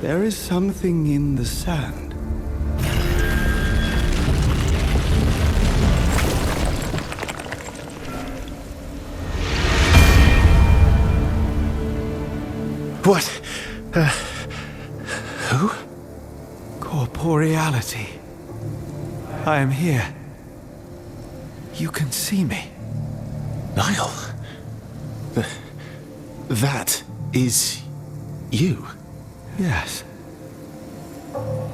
There is something in the sand. What? Who? Corporeality. I am here. You can see me. Niall. That is you. Yes.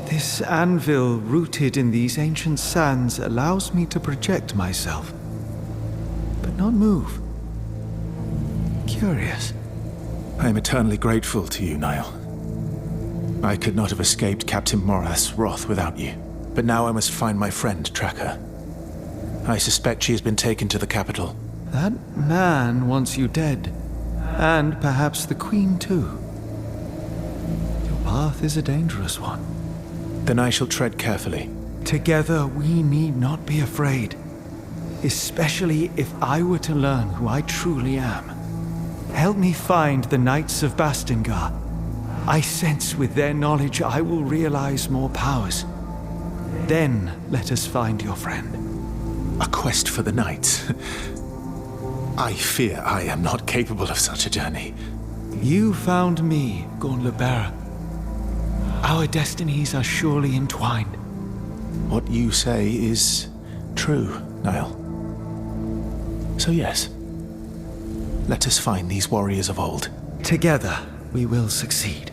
This anvil rooted in these ancient sands allows me to project myself, but not move. Curious. I am eternally grateful to you, Niall. I could not have escaped Captain Morath's wrath without you. But now I must find my friend, Tracker. I suspect she has been taken to the capital. That man wants you dead. And perhaps the Queen too. Your path is a dangerous one. Then I shall tread carefully. Together we need not be afraid. Especially if I were to learn who I truly am. Help me find the Knights of Bastingar. I sense with their knowledge I will realize more powers. Then let us find your friend. A quest for the Knights? I fear I am not capable of such a journey. You found me, Gauntlet Bearer. Our destinies are surely entwined. What you say is true, Niall. So yes, let us find these warriors of old. Together, we will succeed.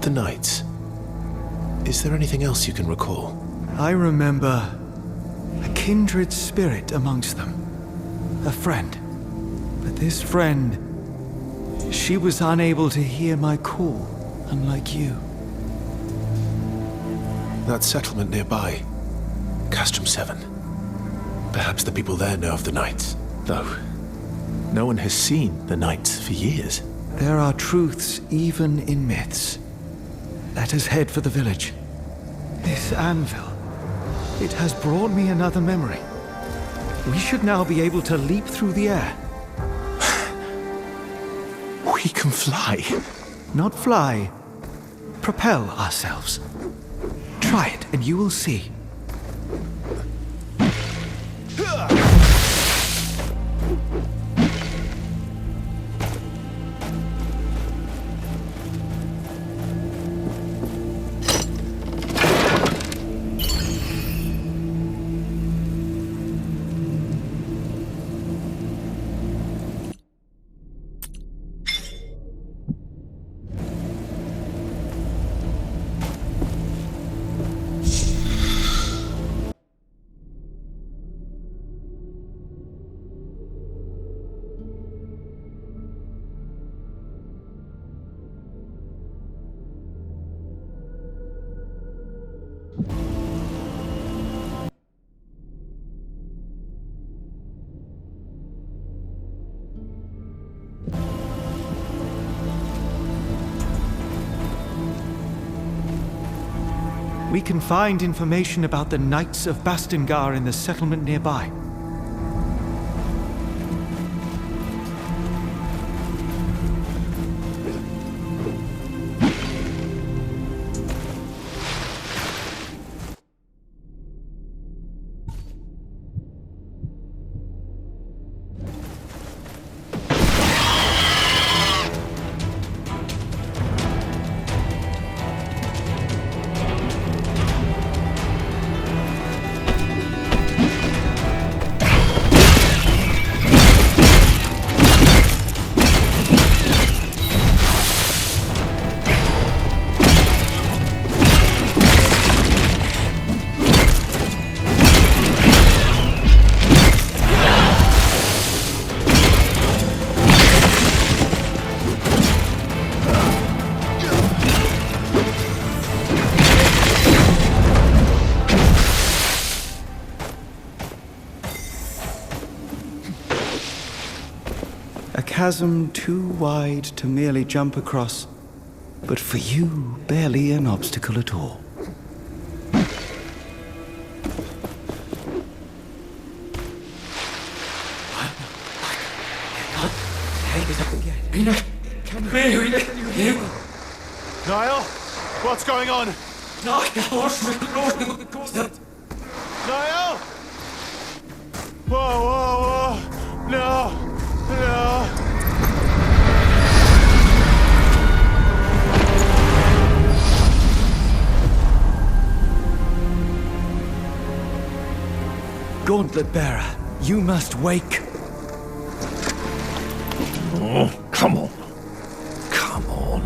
The Knights. Is there anything else you can recall? I remember a kindred spirit amongst them. A friend. But this friend, she was unable to hear my call, unlike you. That settlement nearby. Castrum 7. Perhaps the people there know of the Knights, though no one has seen the Knights for years. There are truths even in myths. Let us head for the village. This anvil, it has brought me another memory. We should now be able to leap through the air. We can fly. Not fly. Propel ourselves. Try it, and you will see. We can find information about the Knights of Bastingar in the settlement nearby. A chasm too wide to merely jump across, but for you, barely an obstacle at all. Niall? What's going on? Niall? Whoa, whoa, whoa! No! No! Gauntlet Bearer, you must wake. Oh, come on. Come on.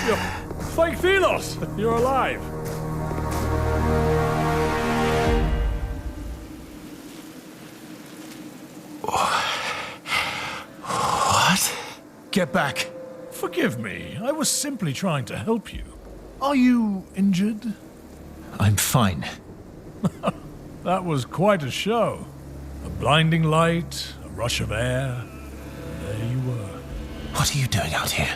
Oh, Fake Thelos! You're alive. What? Get back. Forgive me. I was simply trying to help you. Are you injured? I'm fine. That was quite a show. A blinding light, a rush of air. There you were. What are you doing out here?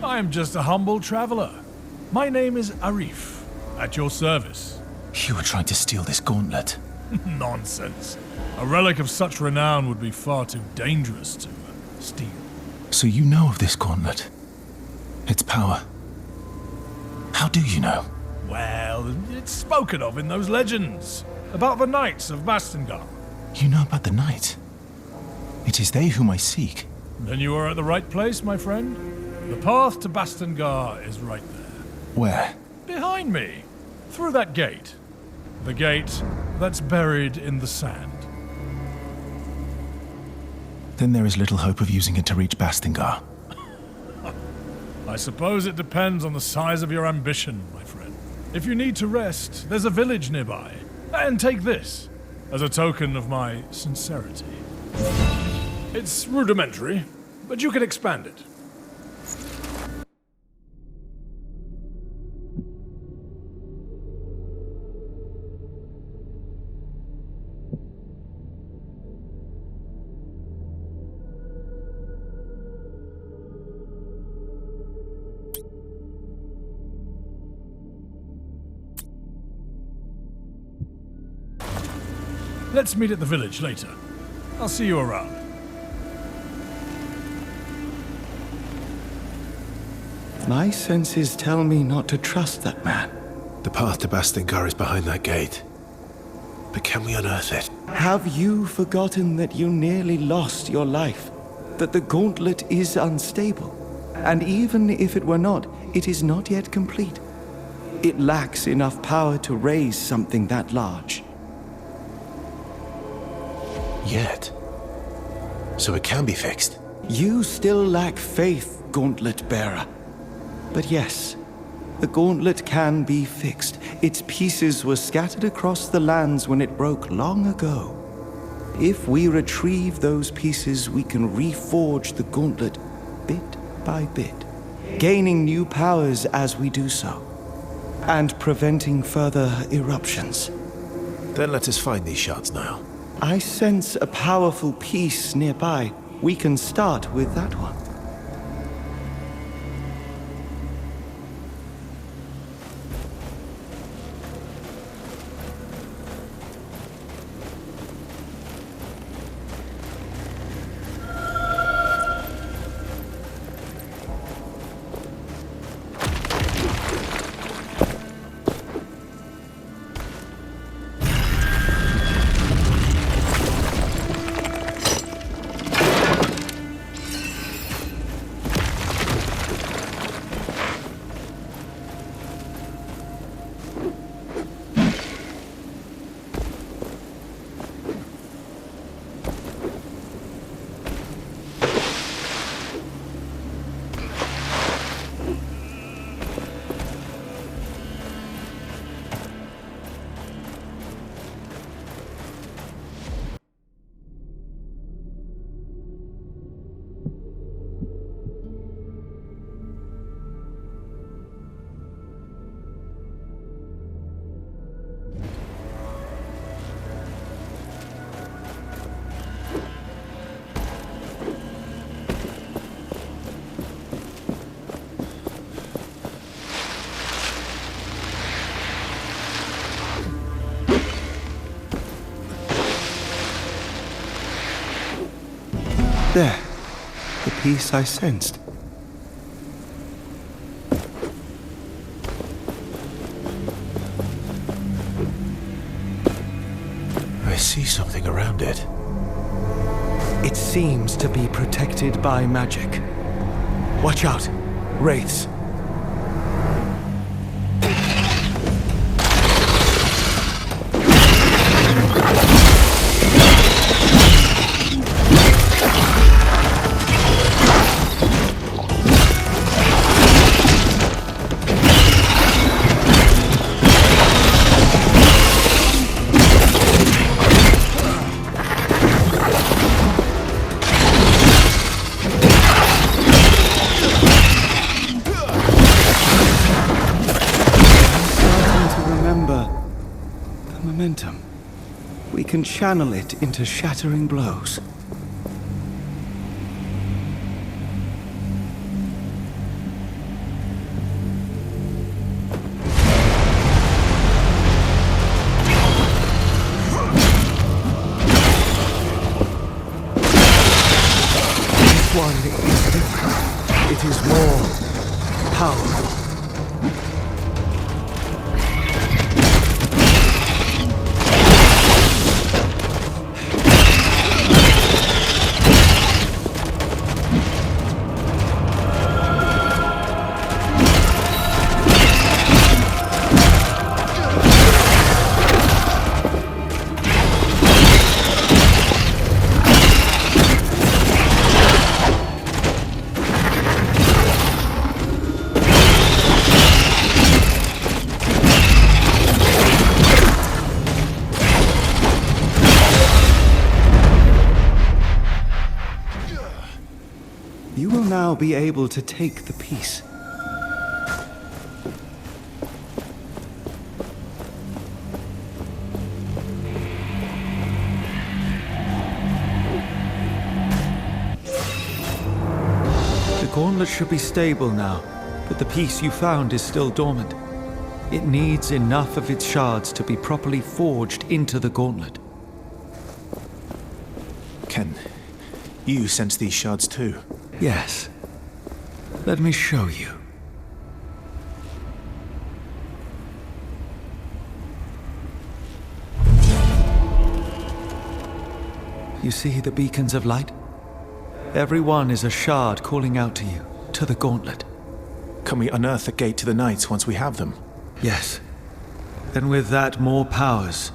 I am just a humble traveler. My name is Arif, at your service. You were trying to steal this gauntlet. Nonsense. A relic of such renown would be far too dangerous to steal. So you know of this gauntlet? Its power? How do you know? Well, it's spoken of in those legends about the Knights of Bastingar. You know about the Knight? It is they whom I seek. Then you are at the right place, my friend. The path to Bastingar is right there. Where? Behind me. Through that gate. The gate that's buried in the sand. Then there is little hope of using it to reach Bastingar. I suppose it depends on the size of your ambition, my friend. If you need to rest, there's a village nearby. And take this, as a token of my sincerity. It's rudimentary, but you can expand it. Let's meet at the village later. I'll see you around. My senses tell me not to trust that man. The path to Bastingar is behind that gate. But can we unearth it? Have you forgotten that you nearly lost your life? That the gauntlet is unstable? And even if it were not, it is not yet complete. It lacks enough power to raise something that large. Yet. So it can be fixed. You still lack faith, Gauntlet Bearer. But yes, the gauntlet can be fixed. Its pieces were scattered across the lands when it broke long ago. If we retrieve those pieces, we can reforge the gauntlet bit by bit, gaining new powers as we do so, and preventing further eruptions. Then let us find these shards now. I sense a powerful piece nearby. We can start with that one. There, the piece I sensed. I see something around it. It seems to be protected by magic. Watch out, wraiths. Momentum. We can channel it into shattering blows. This one is different. It is more powerful. You will now be able to take the piece. The gauntlet should be stable now, but the piece you found is still dormant. It needs enough of its shards to be properly forged into the gauntlet. Can you sense these shards too? Yes. Let me show you. You see the beacons of light? Every one is a shard calling out to you, to the gauntlet. Can we unearth the gate to the Knights once we have them? Yes. Then with that, more powers.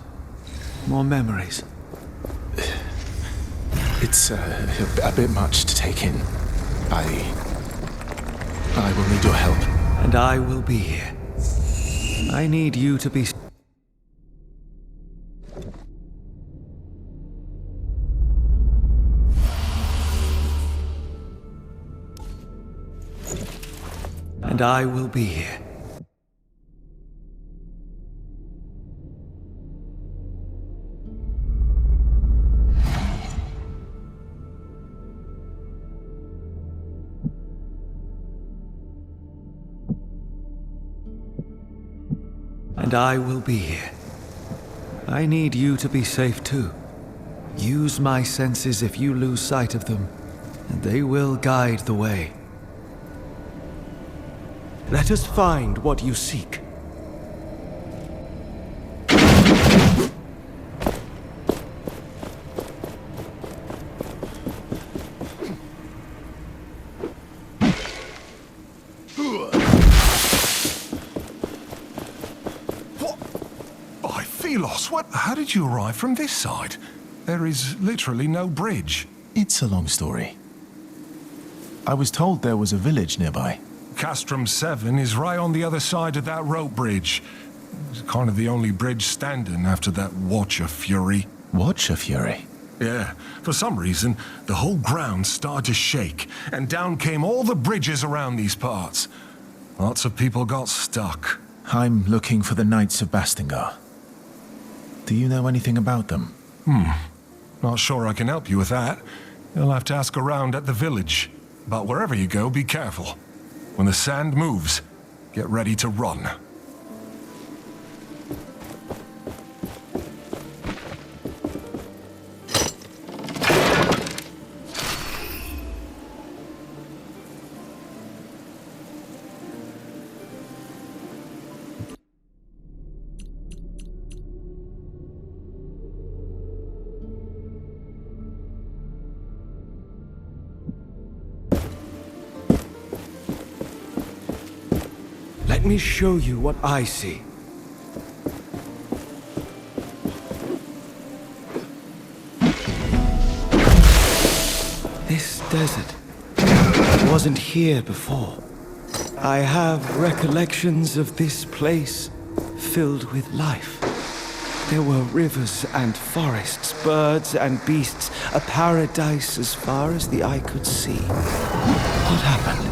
More memories. It's a bit much to take in. I will need your help. And I will be here. I need you to be... And I will be here. And I will be here. I need you to be safe too. Use my senses if you lose sight of them, and they will guide the way. Let us find what you seek. What? How did you arrive from this side? There is literally no bridge. It's a long story. I was told there was a village nearby. Castrum 7 is right on the other side of that rope bridge. It's kind of the only bridge standing after that Watcher Fury. Watcher Fury? Yeah, for some reason, the whole ground started to shake, and down came all the bridges around these parts. Lots of people got stuck. I'm looking for the Knights of Bastingar. Do you know anything about them? Not sure I can help you with that. You'll have to ask around at the village. But wherever you go, be careful. When the sand moves, get ready to run. Let me show you what I see. This desert wasn't here before. I have recollections of this place filled with life. There were rivers and forests, birds and beasts, a paradise as far as the eye could see. What happened?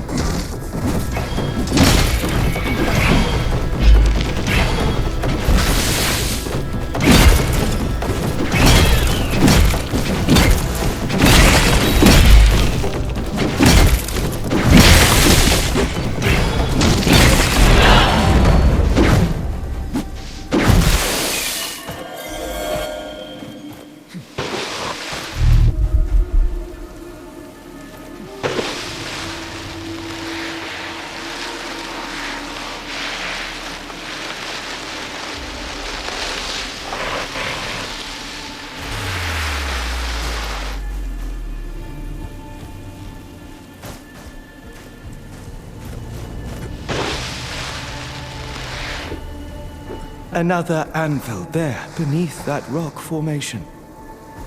Another anvil there, beneath that rock formation.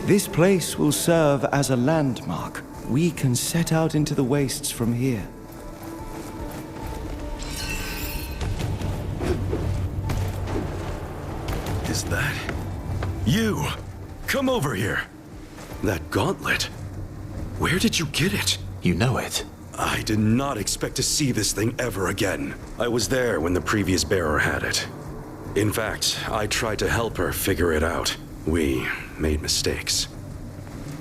This place will serve as a landmark. We can set out into the wastes from here. Is that... you? Come over here. That gauntlet. Where did you get it? You know it. I did not expect to see this thing ever again. I was there when the previous bearer had it. In fact, I tried to help her figure it out. We made mistakes.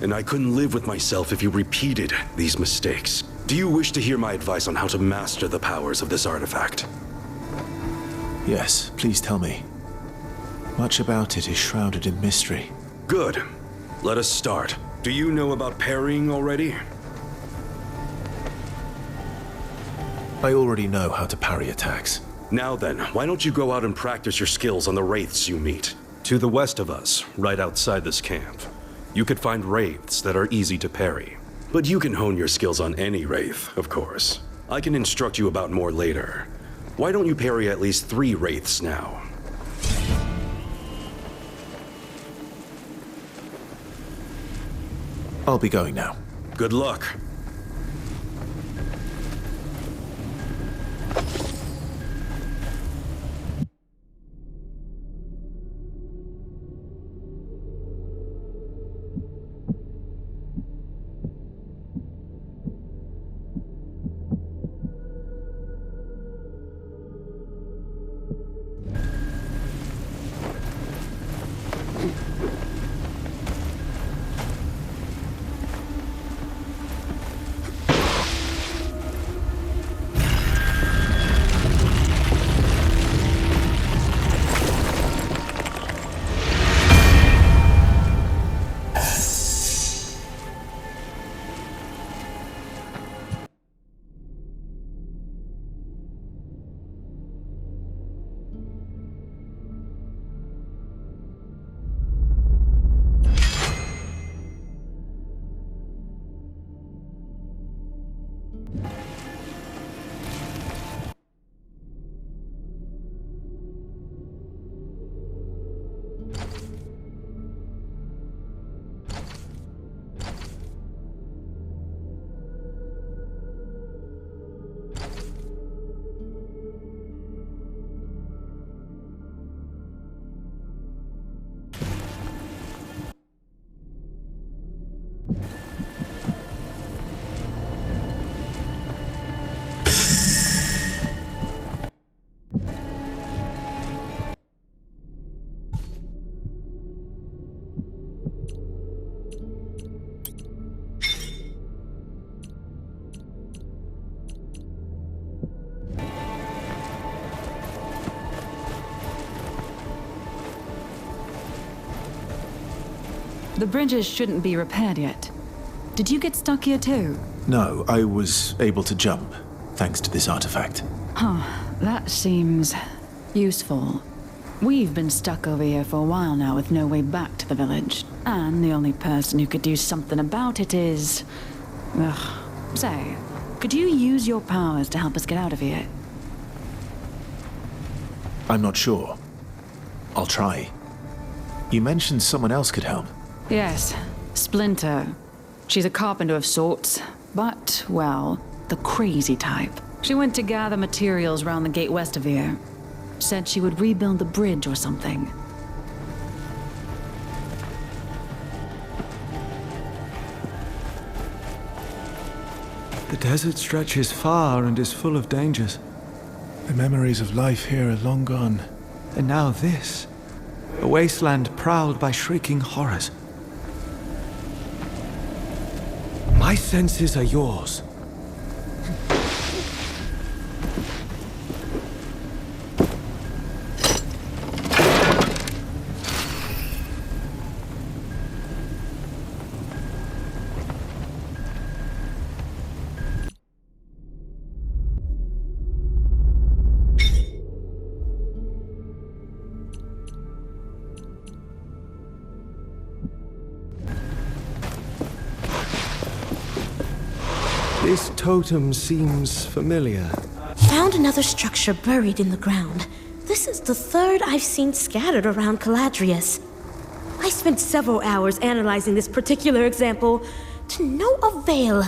And I couldn't live with myself if you repeated these mistakes. Do you wish to hear my advice on how to master the powers of this artifact? Yes, please tell me. Much about it is shrouded in mystery. Good. Let us start. Do you know about parrying already? I already know how to parry attacks. Now then, why don't you go out and practice your skills on the wraiths you meet? To the west of us, right outside this camp, you could find wraiths that are easy to parry. But you can hone your skills on any wraith, of course. I can instruct you about more later. Why don't you parry at least 3 wraiths now? I'll be going now. Good luck. The bridges shouldn't be repaired yet. Did you get stuck here too? No, I was able to jump, thanks to this artifact. Huh, that seems useful. We've been stuck over here for a while now with no way back to the village. And the only person who could do something about it is... Ugh. Say, could you use your powers to help us get out of here? I'm not sure. I'll try. You mentioned someone else could help. Yes, Splinter. She's a carpenter of sorts, but, well, the crazy type. She went to gather materials around the gate west of here. Said she would rebuild the bridge or something. The desert stretches far and is full of dangers. The memories of life here are long gone. And now this. A wasteland prowled by shrieking horrors. My senses are yours. This totem seems familiar. Found another structure buried in the ground. This is the third I've seen scattered around Caladrius. I spent several hours analyzing this particular example, to no avail.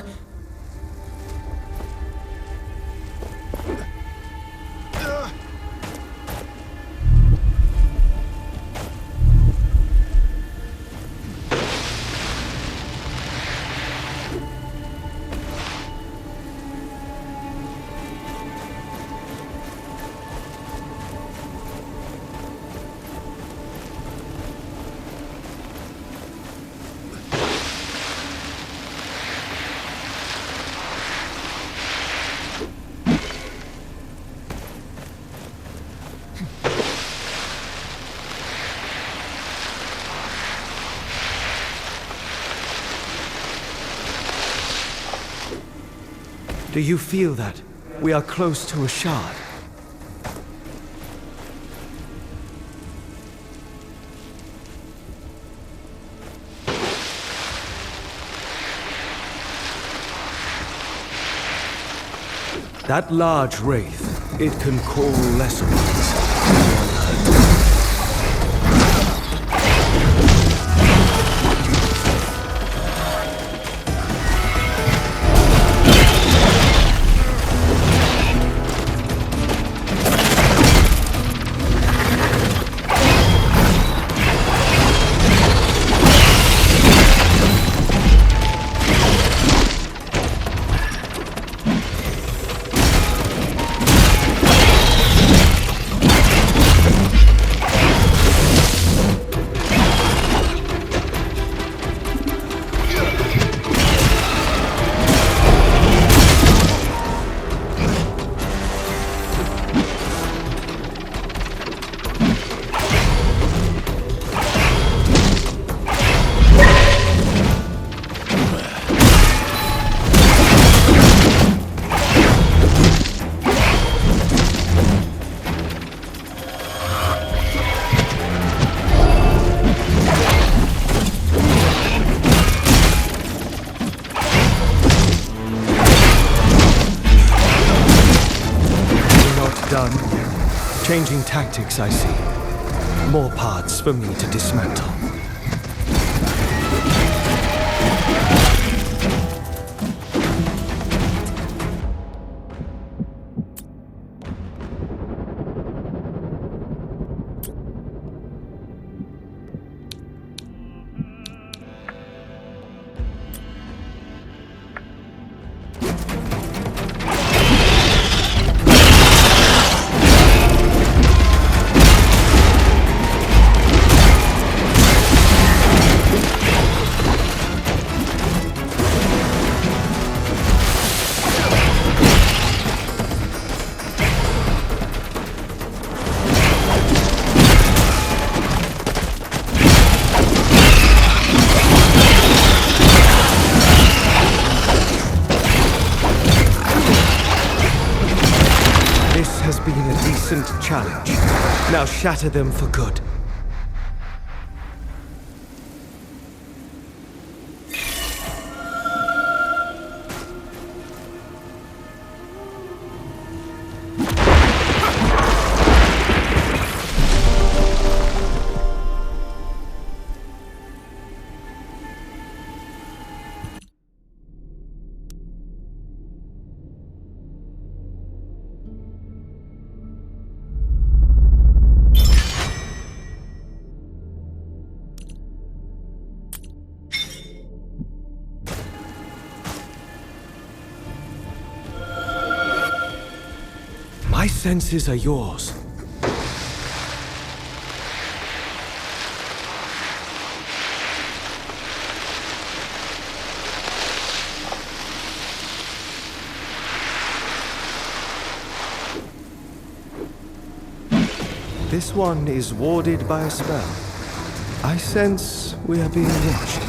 Do you feel that? We are close to a shard. That large wraith, it can call lesser ones. Changing tactics, I see. More parts for me to dismantle. Challenge. Now shatter them for good. My senses are yours. This one is warded by a spell. I sense we are being watched.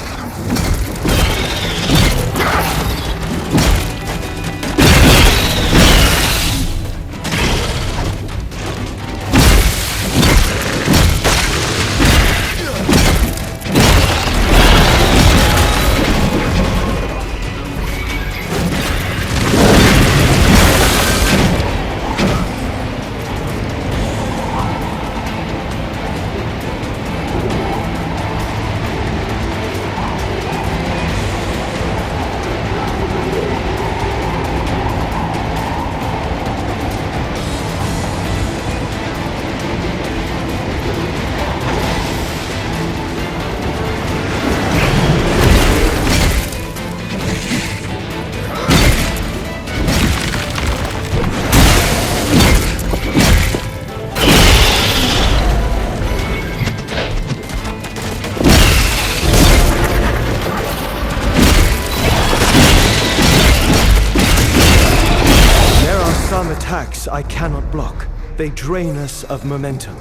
Some attacks I cannot block. They drain us of momentum.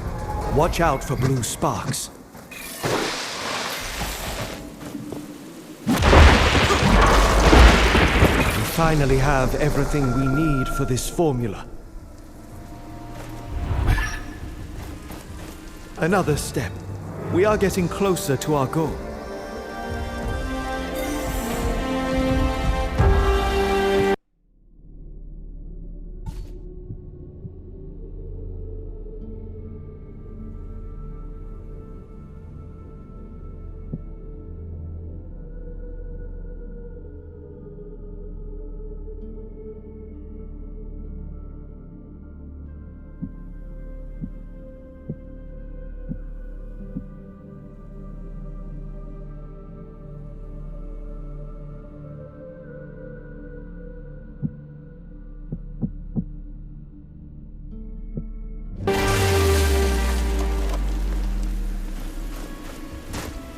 Watch out for blue sparks. We finally have everything we need for this formula. Another step. We are getting closer to our goal.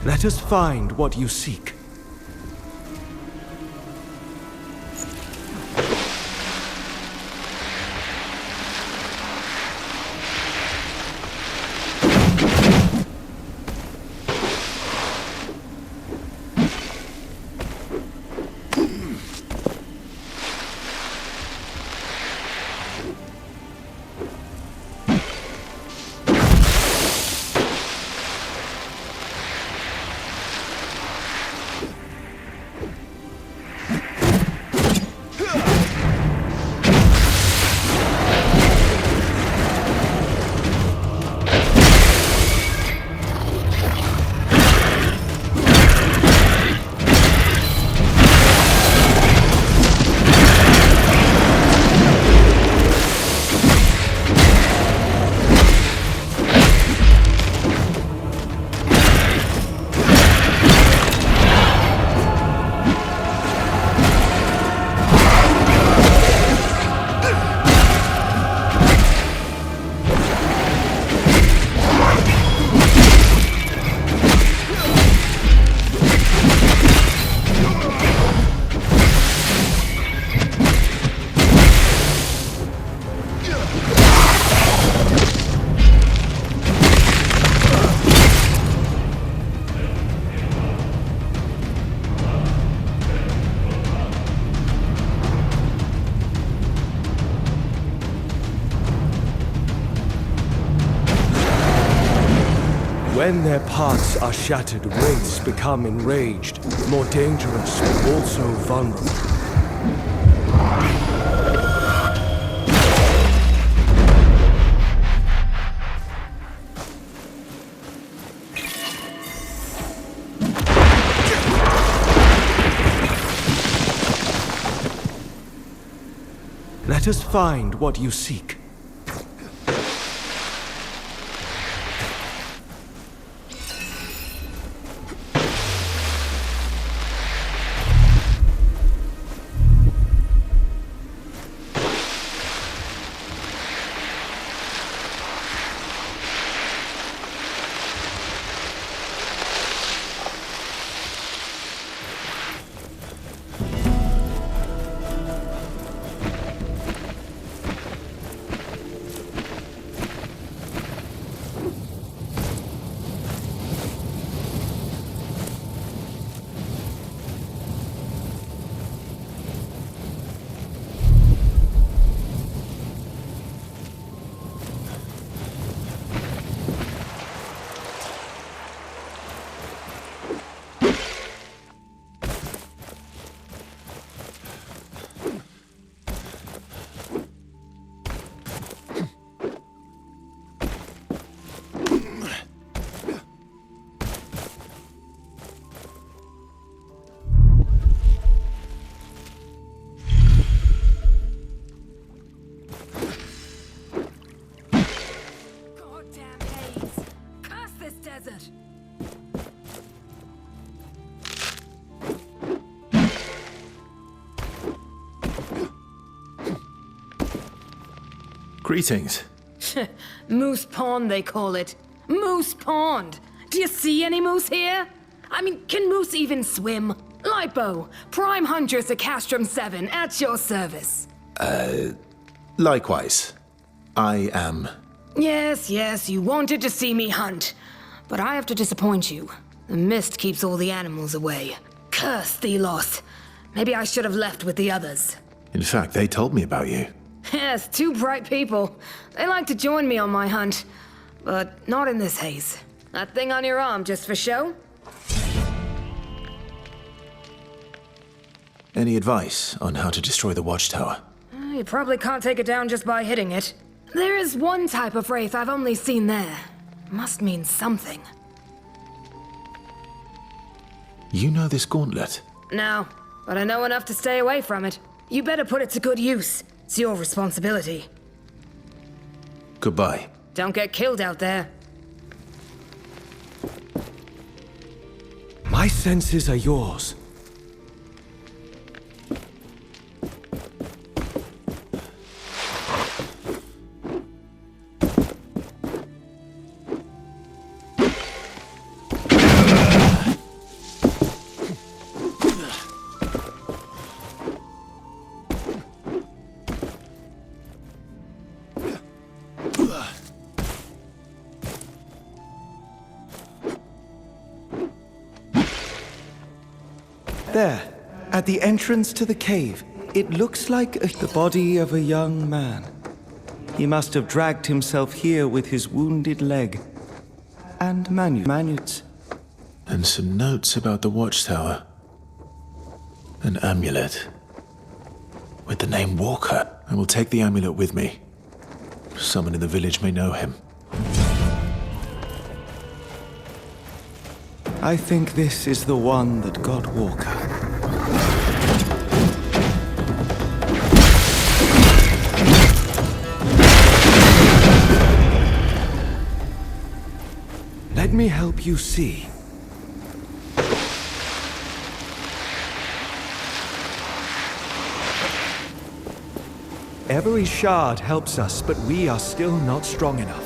Let us find what you seek. When their parts are shattered, wraiths become enraged, more dangerous, but also vulnerable. Let us find what you seek. Greetings. Moose Pond, they call it. Moose Pond! Do you see any moose here? I mean, can moose even swim? Lipo, Prime Huntress of Castrum 7, at your service. Likewise. I am. Yes, you wanted to see me hunt. But I have to disappoint you. The mist keeps all the animals away. Curse thee, Loth. Maybe I should have left with the others. In fact, they told me about you. Yes, two bright people. They like to join me on my hunt, but not in this haze. That thing on your arm just for show? Any advice on how to destroy the watchtower? You probably can't take it down just by hitting it. There is one type of wraith I've only seen there. Must mean something. You know this gauntlet? No, but I know enough to stay away from it. You better put it to good use. It's your responsibility. Goodbye. Don't get killed out there. My senses are yours. There, at the entrance to the cave, it looks like the body of a young man. He must have dragged himself here with his wounded leg. And manutes. And some notes about the watchtower. An amulet. With the name Walker. I will take the amulet with me. Someone in the village may know him. I think this is the one that got Walker. Let me help you see. Every shard helps us, but we are still not strong enough.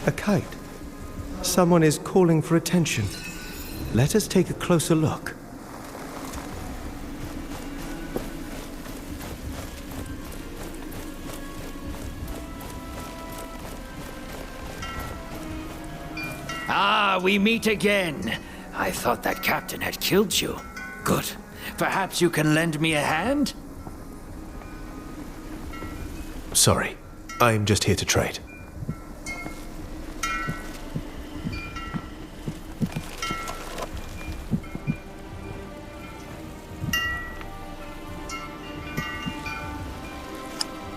A kite. Someone is calling for attention. Let us take a closer look. Ah, we meet again. I thought that captain had killed you. Good. Perhaps you can lend me a hand? Sorry. I'm just here to trade.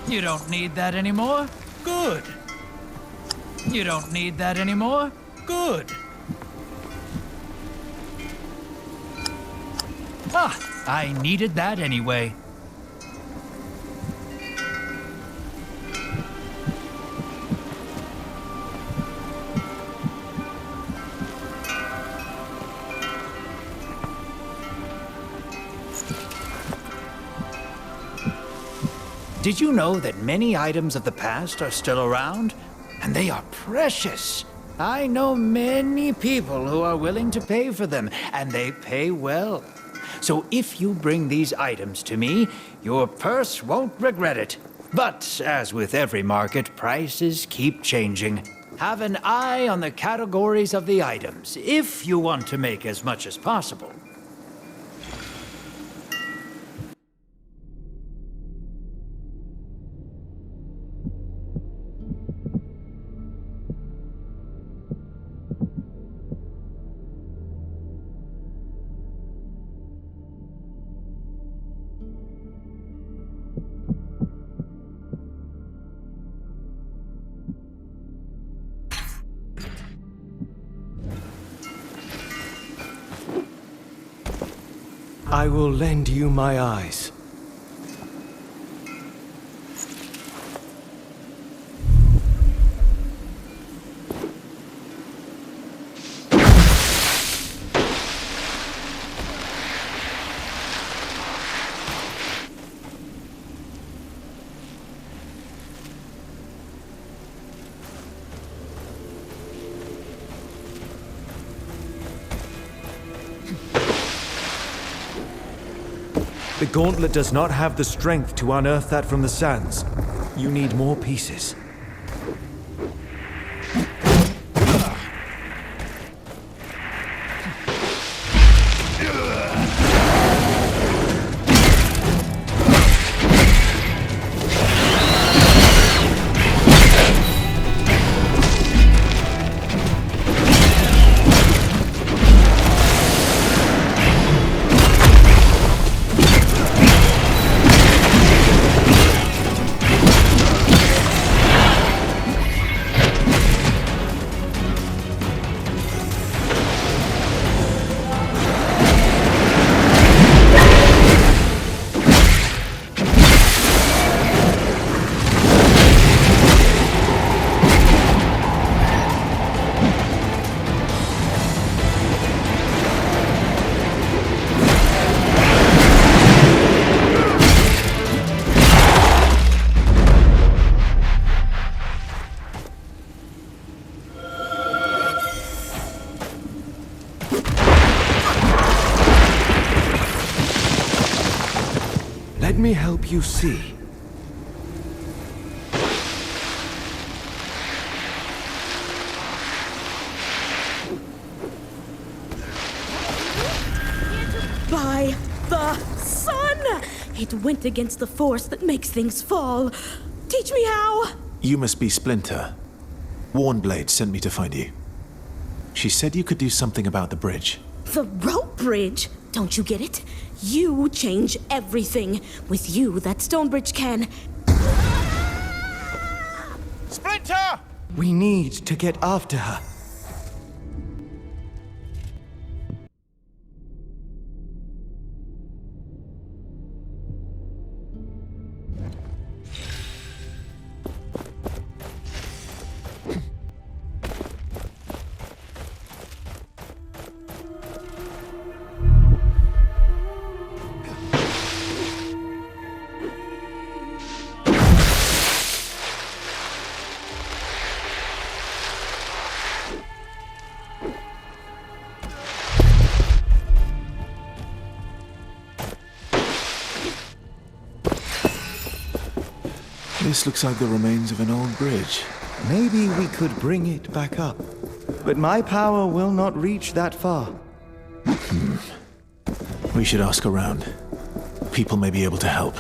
You don't need that anymore? Good. You don't need that anymore? Good. Ah, I needed that anyway. Did you know that many items of the past are still around? And they are precious. I know many people who are willing to pay for them, and they pay well. So if you bring these items to me, your purse won't regret it. But as with every market, prices keep changing. Have an eye on the categories of the items, if you want to make as much as possible. I will lend you my eyes. The gauntlet does not have the strength to unearth that from the sands. You need more pieces. Let me help you see. By the sun! It went against the force that makes things fall. Teach me how! You must be Splinter. Warnblade sent me to find you. She said you could do something about the bridge. The rope bridge? Don't you get it? You change everything. With you, that stone bridge can... Splinter! We need to get after her. This looks like the remains of an old bridge. Maybe we could bring it back up. But my power will not reach that far. We should ask around. People may be able to help.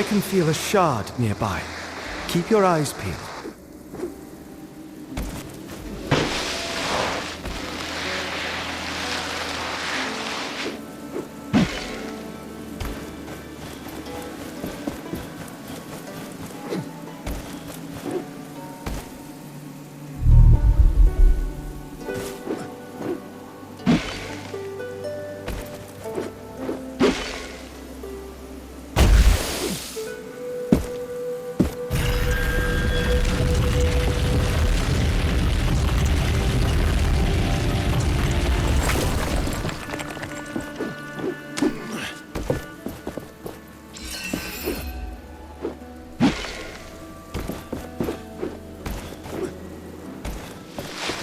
I can feel a shard nearby. Keep your eyes peeled.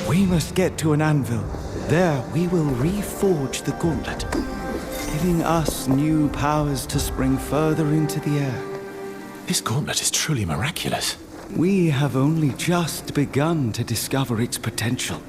We must get to an anvil. There we will reforge the gauntlet, giving us new powers to spring further into the air. This gauntlet is truly miraculous. We have only just begun to discover its potential.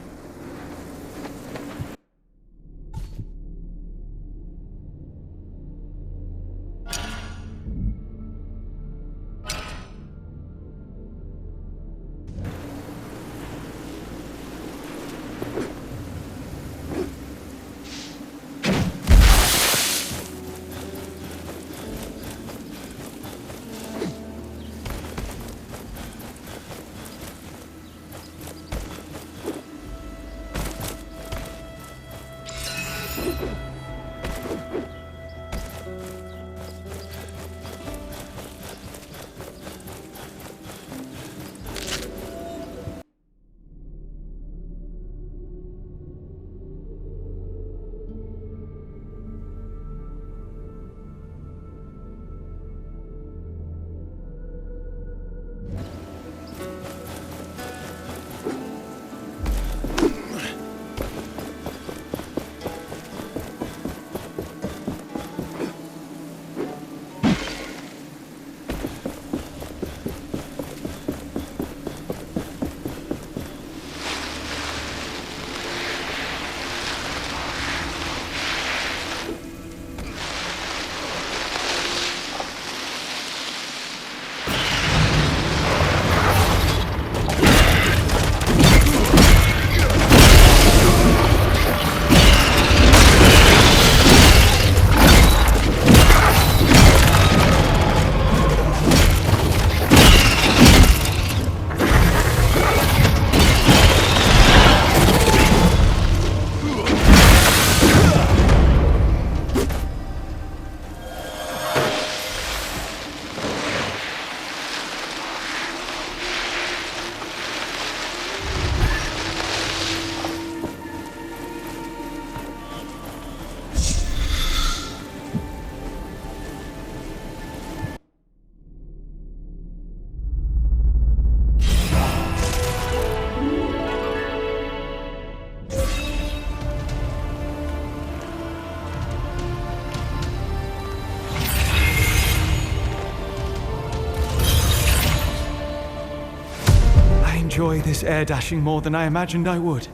I enjoy this air dashing more than I imagined I would.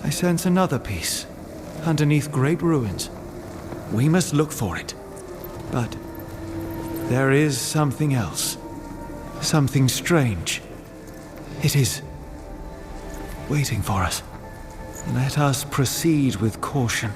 I sense another piece, underneath great ruins. We must look for it. But there is something else. Something strange. It is waiting for us. Let us proceed with caution.